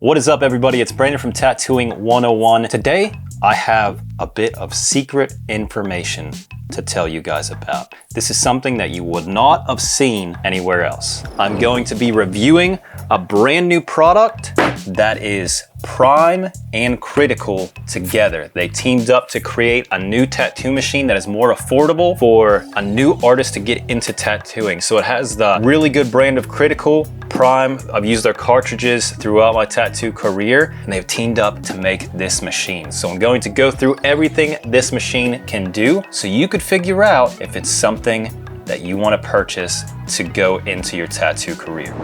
What is up, everybody? It's Brandon from Tattooing 101. Today, I have a bit of secret information to tell you guys about. This is something that you would not have seen anywhere else. I'm going to be reviewing a brand new product that is Prime and Critical together. They teamed up to create a new tattoo machine that is more affordable for a new artist to get into tattooing. So it has the really good brand of Critical. Prime, I've used their cartridges throughout my tattoo career, and they've teamed up to make this machine. So I'm going to go through everything this machine can do so you could figure out if it's something that you want to purchase to go into your tattoo career.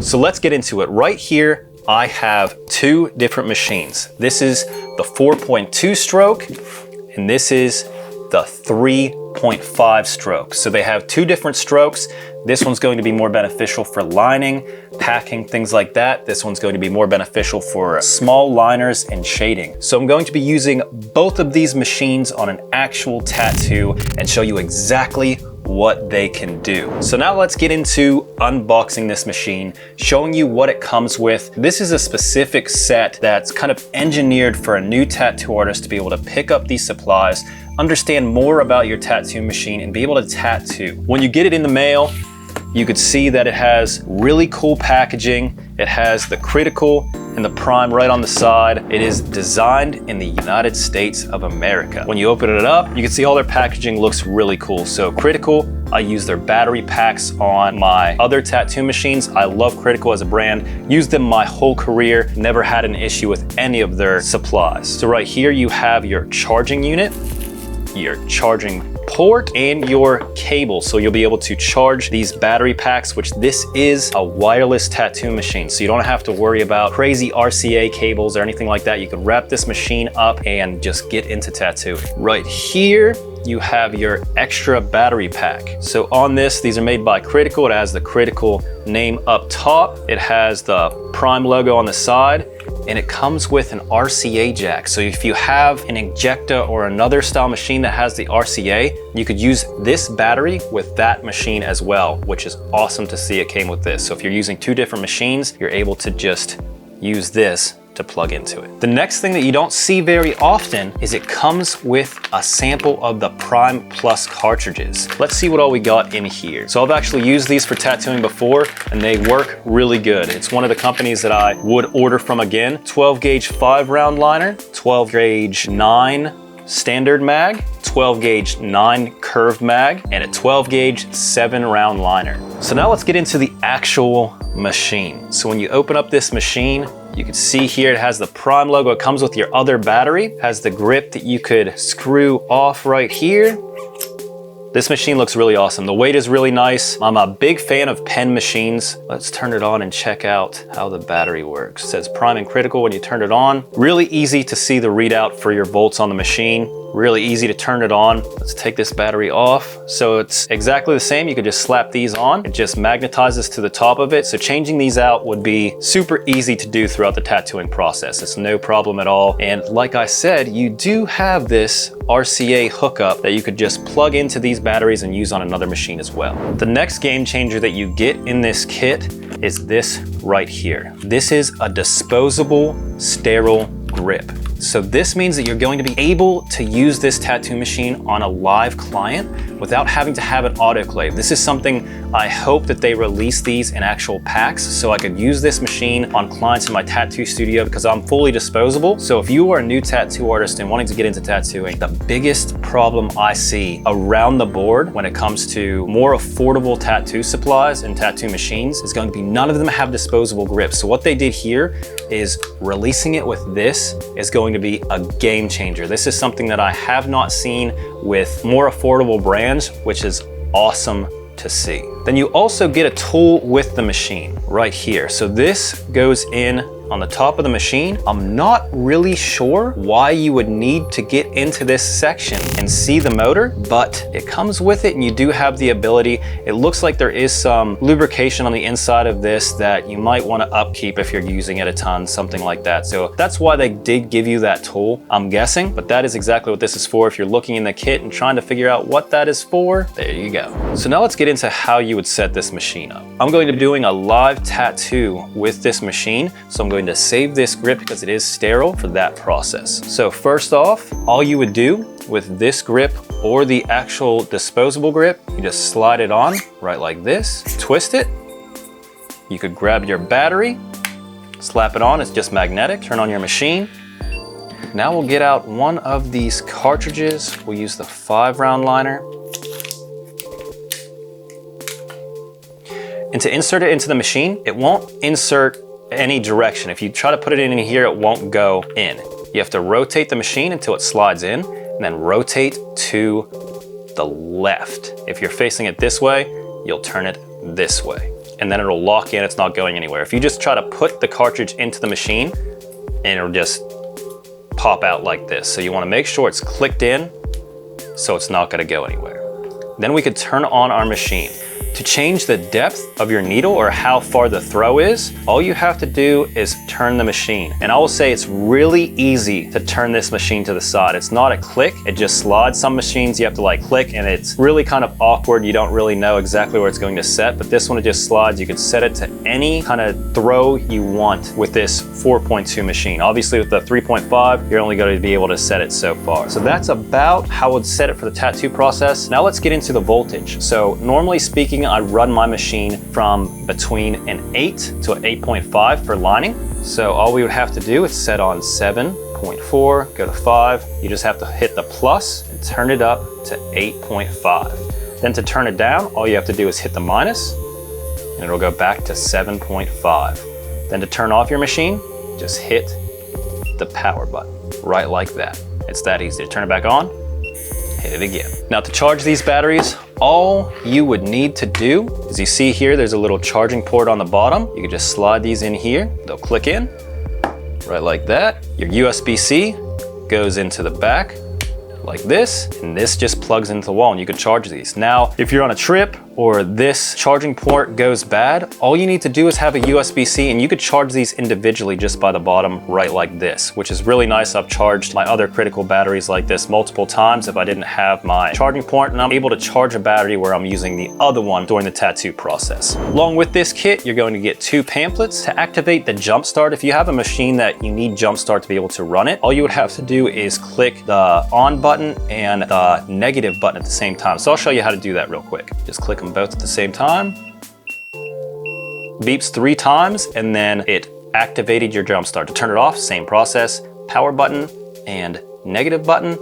So let's get into it. Right here, I have two different machines. This is the 4.2 stroke, and this is the 3.5 stroke. So they have two different strokes. This one's going to be more beneficial for lining, packing, things like that. This one's going to be more beneficial for small liners and shading. So I'm going to be using both of these machines on an actual tattoo and show you exactly what they can do. So now let's get into unboxing this machine, showing you what it comes with. This is a specific set that's kind of engineered for a new tattoo artist to be able to pick up these supplies, understand more about your tattoo machine, and be able to tattoo. When you get it in the mail, you could see that it has really cool packaging. It has the Critical and the Prime right on the side. It is designed in the United States of America. When you open it up, you can see all their packaging looks really cool. So Critical, I use their battery packs on my other tattoo machines. I love Critical as a brand. Used them my whole career. Never had an issue with any of their supplies. So right here you have your charging unit, your charging port, and your cable. So you'll be able to charge these battery packs, which this is a wireless tattoo machine. So you don't have to worry about crazy RCA cables or anything like that. You can wrap this machine up and just get into tattooing. Right here, you have your extra battery pack. So on this, these are made by Critical. It has the Critical name up top. It has the Prime logo on the side, and it comes with an RCA jack. So if you have an Injecta or another style machine that has the RCA, you could use this battery with that machine as well, which is awesome to see it came with this. So if you're using two different machines, you're able to just use this to plug into it. The next thing that you don't see very often is it comes with a sample of the Prime Plus cartridges. Let's see what all we got in here. So I've actually used these for tattooing before, and they work really good. It's one of the companies that I would order from again. 12 gauge 5-round liner, 12 gauge 9 standard mag, 12 gauge 9 curved mag, and a 12 gauge 7-round liner. So now let's get into the actual machine. So when you open up this machine, you can see here it has the Prime logo. It comes with your other battery. It has the grip that you could screw off right here. This machine looks really awesome. The weight is really nice. I'm a big fan of pen machines. Let's turn it on and check out how the battery works. It says Prime and Critical when you turn it on. Really easy to see the readout for your volts on the machine. Really easy to turn it on. Let's take this battery off. So it's exactly the same. You could just slap these on. It just magnetizes to the top of it. So changing these out would be super easy to do throughout the tattooing process. It's no problem at all. And like I said, you do have this RCA hookup that you could just plug into these batteries and use on another machine as well. The next game changer that you get in this kit is this right here. This is a disposable sterile grip. So this means that you're going to be able to use this tattoo machine on a live client without having to have an autoclave. This is something I hope that they release these in actual packs so I could use this machine on clients in my tattoo studio because I'm fully disposable. So if you are a new tattoo artist and wanting to get into tattooing, the biggest problem I see around the board when it comes to more affordable tattoo supplies and tattoo machines is going to be none of them have disposable grips. So what they did here is releasing it with this is going to be a game changer. This is something that I have not seen with more affordable brands, which is awesome to see. Then you also get a tool with the machine right here. So this goes in on the top of the machine. I'm not really sure why you would need to get into this section and see the motor, but it comes with it and you do have the ability. It looks like there is some lubrication on the inside of this that you might want to upkeep if you're using it a ton, something like that. So that's why they did give you that tool, I'm guessing, but that is exactly what this is for. If you're looking in the kit and trying to figure out what that is for, there you go. So now let's get into how you would set this machine up. I'm going to be doing a live tattoo with this machine, so I'm going to save this grip because it is sterile for that process. So first off, all you would do with this grip or the actual disposable grip, you just slide it on right like this, twist it. You could grab your battery, slap it on, it's just magnetic, turn on your machine. Now we'll get out one of these cartridges. We'll use the 5-round liner. And to insert it into the machine, it won't insert any direction. If you try to put it in here, it won't go in. You have to rotate the machine until it slides in, and then rotate to the left. If you're facing it this way, you'll turn it this way, and then it'll lock in, it's not going anywhere. If you just try to put the cartridge into the machine, and it'll just pop out like this. So you want to make sure it's clicked in so it's not going to go anywhere. Then we could turn on our machine. To change the depth of your needle or how far the throw is, all you have to do is turn the machine. And I will say it's really easy to turn this machine to the side. It's not a click, it just slides. Some machines you have to like click and it's really kind of awkward. You don't really know exactly where it's going to set, but this one it just slides. You can set it to any kind of throw you want with this 4.2 machine. Obviously with the 3.5, you're only going to be able to set it so far. So that's about how I would set it for the tattoo process. Now let's get into the voltage. So normally speaking, I run my machine from between an 8 to an 8.5 for lining. So all we would have to do is set on 7.4, go to 5. You just have to hit the plus and turn it up to 8.5. Then to turn it down, all you have to do is hit the minus and it'll go back to 7.5. Then to turn off your machine, just hit the power button, right like that. It's that easy. To turn it back on, hit it again. Now to charge these batteries, all you would need to do is, you see here, there's a little charging port on the bottom. You can just slide these in here. They'll click in, right like that. Your USB-C goes into the back like this, and this just plugs into the wall and you can charge these. Now, if you're on a trip or this charging port goes bad, all you need to do is have a USB-C and you could charge these individually just by the bottom, right like this, which is really nice. I've charged my other critical batteries like this multiple times if I didn't have my charging port, and I'm able to charge a battery where I'm using the other one during the tattoo process. Along with this kit, you're going to get 2 pamphlets to activate the jump start. If you have a machine that you need jump start to be able to run it, all you would have to do is click the on button and the negative button at the same time. So I'll show you how to do that real quick. Just click them both at the same time. Beeps 3 times and then it activated your jump start. To turn it off, same process, power button and negative button.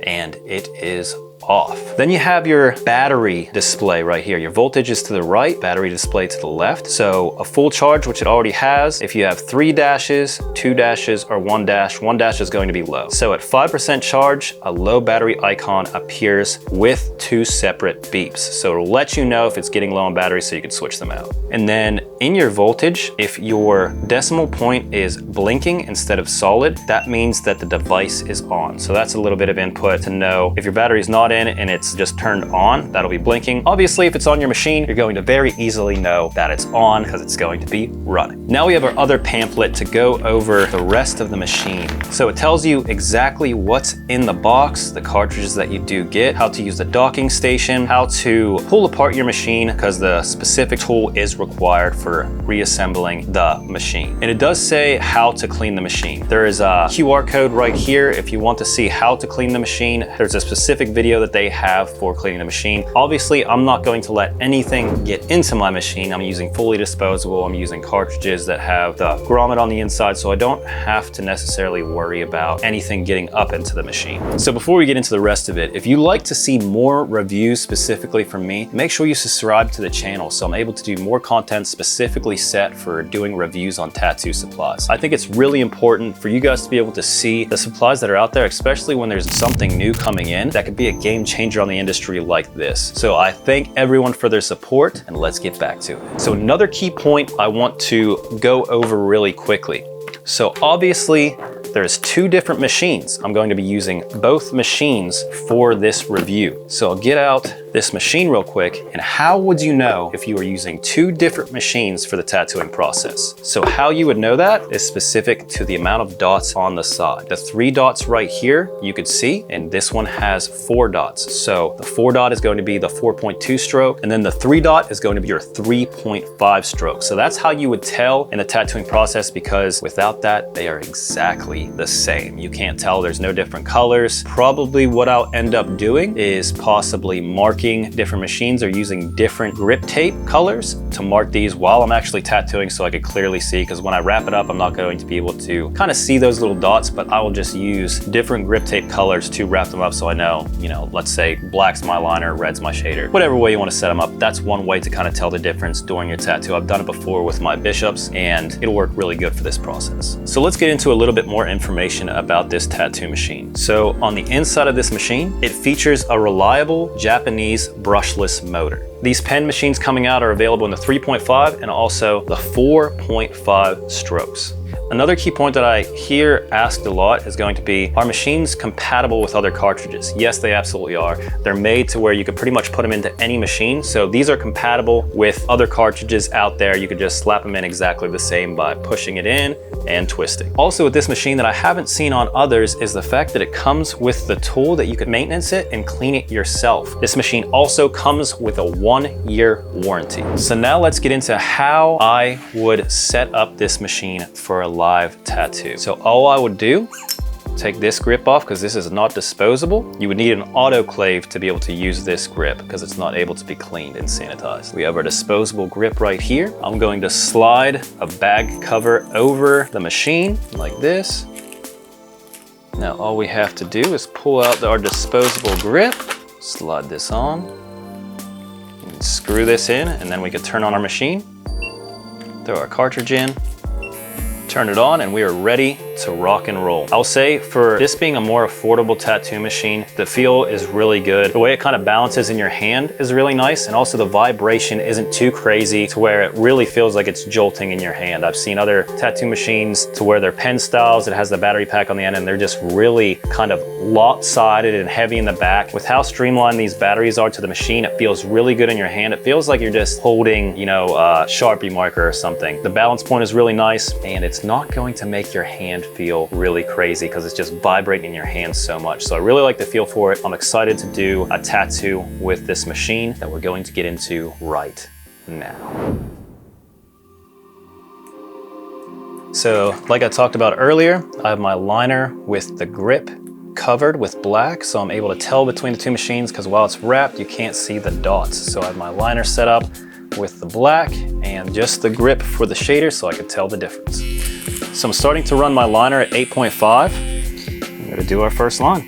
And it is off. Then you have your battery display right here. Your voltage is to the right, battery display to the left. So a full charge, which it already has. If you have 3 dashes, 2 dashes, or 1 dash is going to be low. So at 5% charge, a low battery icon appears with 2 separate beeps. So it'll let you know if it's getting low on battery so you can switch them out. And then in your voltage, if your decimal point is blinking instead of solid, that means that the device is on. So that's a little bit of input to know if your battery is not in and it's just turned on, that'll be blinking. Obviously, if it's on your machine, you're going to very easily know that it's on because it's going to be running. Now we have our other pamphlet to go over the rest of the machine. So it tells you exactly what's in the box, the cartridges that you do get, how to use the docking station, how to pull apart your machine because the specific tool is required for reassembling the machine. And it does say how to clean the machine. There is a QR code right here if you want to see how to clean the machine. There's a specific video that they have for cleaning the machine. Obviously, I'm not going to let anything get into my machine. I'm using fully disposable. I'm using cartridges that have the grommet on the inside, so I don't have to necessarily worry about anything getting up into the machine. So before we get into the rest of it, if you like to see more reviews specifically from me, make sure you subscribe to the channel so I'm able to do more content specifically set for doing reviews on tattoo supplies. I think it's really important for you guys to be able to see the supplies that are out there, especially when there's something new coming in that could be a game game changer on the industry like this. So I thank everyone for their support, and let's get back to it. So another key point I want to go over really quickly. So obviously, there's two different machines. I'm going to be using both machines for this review. So I'll get out this machine real quick. And how would you know if you were using two different machines for the tattooing process? So how you would know that is specific to the amount of dots on the side. The 3 dots right here, you could see, and this one has 4 dots. So the 4 dot is going to be the 4.2 stroke, and then the 3 dot is going to be your 3.5 stroke. So that's how you would tell in the tattooing process, because without that, they are exactly the same. You can't tell, there's no different colors. Probably what I'll end up doing is possibly marking different machines or using different grip tape colors to mark these while I'm actually tattooing so I could clearly see, because when I wrap it up, I'm not going to be able to kind of see those little dots, but I will just use different grip tape colors to wrap them up so I know, you know, let's say black's my liner, red's my shader. Whatever way you want to set them up, that's one way to kind of tell the difference during your tattoo. I've done it before with my bishops and it'll work really good for this process. So let's get into a little bit more information about this tattoo machine. So on the inside of this machine, it features a reliable Japanese brushless motor. These pen machines coming out are available in the 3.5 and also the 4.5 strokes. Another key point that I hear asked a lot is going to be, are machines compatible with other cartridges? Yes, they absolutely are. They're made to where you could pretty much put them into any machine. So these are compatible with other cartridges out there. You could just slap them in exactly the same by pushing it in and twisting. Also with this machine that I haven't seen on others is the fact that it comes with the tool that you could maintenance it and clean it yourself. This machine also comes with a 1-year warranty. So now let's get into how I would set up this machine for a live tattoo. So all I would do, take this grip off because this is not disposable. You would need an autoclave to be able to use this grip because it's not able to be cleaned and sanitized. We have our disposable grip right here. I'm going to slide a bag cover over the machine like this. Now all we have to do is pull out our disposable grip, slide this on, and screw this in, and then we can turn on our machine, throw our cartridge in, turn it on, and we are ready to rock and roll. I'll say for this being a more affordable tattoo machine, the feel is really good. The way it kind of balances in your hand is really nice, and also the vibration isn't too crazy to where it really feels like it's jolting in your hand. I've seen other tattoo machines to where they're pen styles, it has the battery pack on the end, and they're just really kind of lopsided and heavy in the back. With how streamlined these batteries are to the machine, it feels really good in your hand. It feels like you're just holding, you know, a Sharpie marker or something. The balance point is really nice, and it's not going to make your hand feel really crazy because it's just vibrating in your hand so much. So I really like the feel for it. I'm excited to do a tattoo with this machine that we're going to get into right now. So like I talked about earlier, I have my liner with the grip covered with black, so I'm able to tell between the two machines because while it's wrapped, you can't see the dots. So I have my liner set up with the black and just the grip for the shader so I can tell the difference. So I'm starting to run my liner at 8.5. I'm gonna do our first line.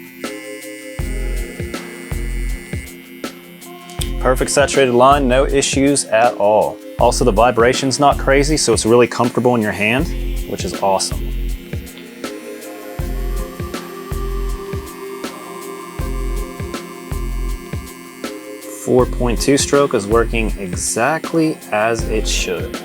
Perfect saturated line, no issues at all. Also the vibration's not crazy, so it's really comfortable in your hand, which is awesome. 4.2 stroke is working exactly as it should.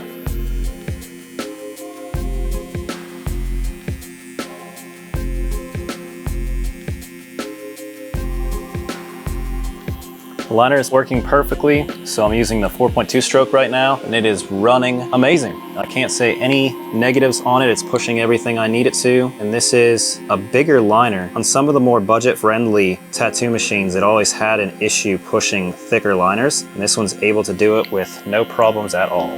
The liner is working perfectly, so I'm using the 4.2 stroke right now, and it is running amazing. I can't say any negatives on it. It's pushing everything I need it to, and this is a bigger liner. On some of the more budget-friendly tattoo machines, it always had an issue pushing thicker liners, and this one's able to do it with no problems at all.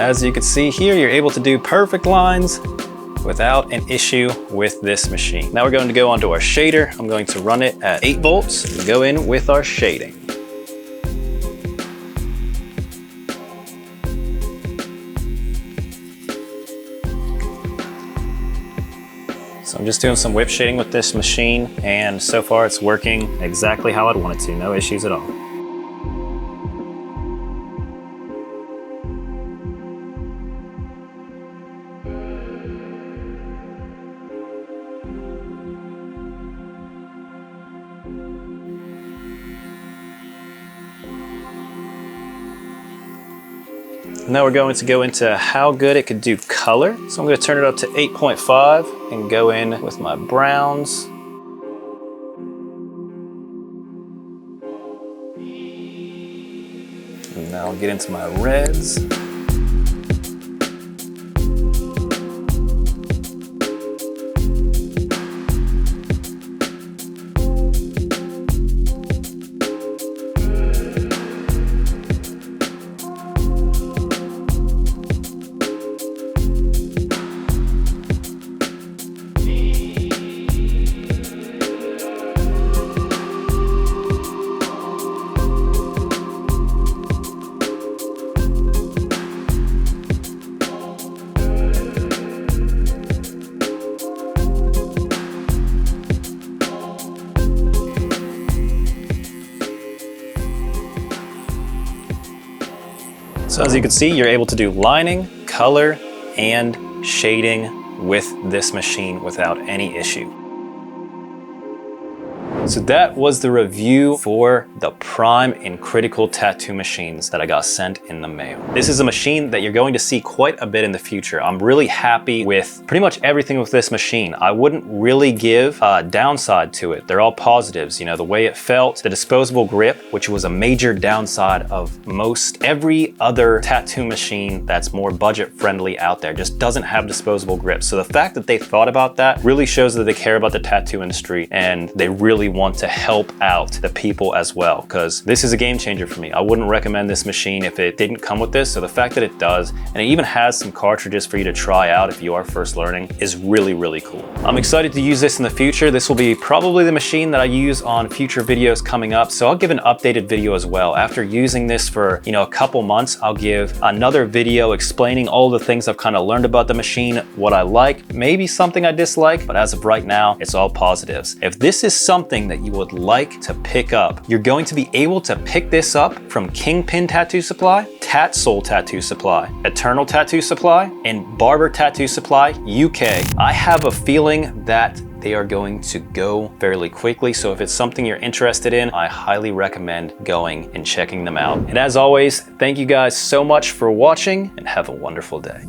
As you can see here, you're able to do perfect lines without an issue with this machine. Now we're going to go onto our shader. I'm going to run it at 8 volts and go in with our shading. So I'm just doing some whip shading with this machine, and so far it's working exactly how I'd want it to, no issues at all. Now we're going to go into how good it could do color. So I'm going to turn it up to 8.5 and go in with my browns. And now I'll get into my reds. So as you can see, you're able to do lining, color, and shading with this machine without any issue. So that was the review for the prime and critical tattoo machines that I got sent in the mail. This is a machine that you're going to see quite a bit in the future. I'm really happy with pretty much everything with this machine. I wouldn't really give a downside to it. They're all positives. You know, the way it felt, the disposable grip, which was a major downside of most every other tattoo machine that's more budget friendly out there, just doesn't have disposable grips. So the fact that they thought about that really shows that they care about the tattoo industry and they really want to help out the people as well, because this is a game changer for me. I wouldn't recommend this machine if it didn't come with this. So the fact that it does, and it even has some cartridges for you to try out if you are first learning, is really, really cool. I'm excited to use this in the future. This will be probably the machine that I use on future videos coming up. So I'll give an updated video as well. After using this for, a couple months, I'll give another video explaining all the things I've kind of learned about the machine, what I like, maybe something I dislike, but as of right now, it's all positives. If this is something that you would like to pick up, you're going to be able to pick this up from Kingpin Tattoo Supply, Tat Soul Tattoo Supply, Eternal Tattoo Supply, and Barber Tattoo Supply UK. I have a feeling that they are going to go fairly quickly. So if it's something you're interested in, I highly recommend going and checking them out. And as always, thank you guys so much for watching and have a wonderful day.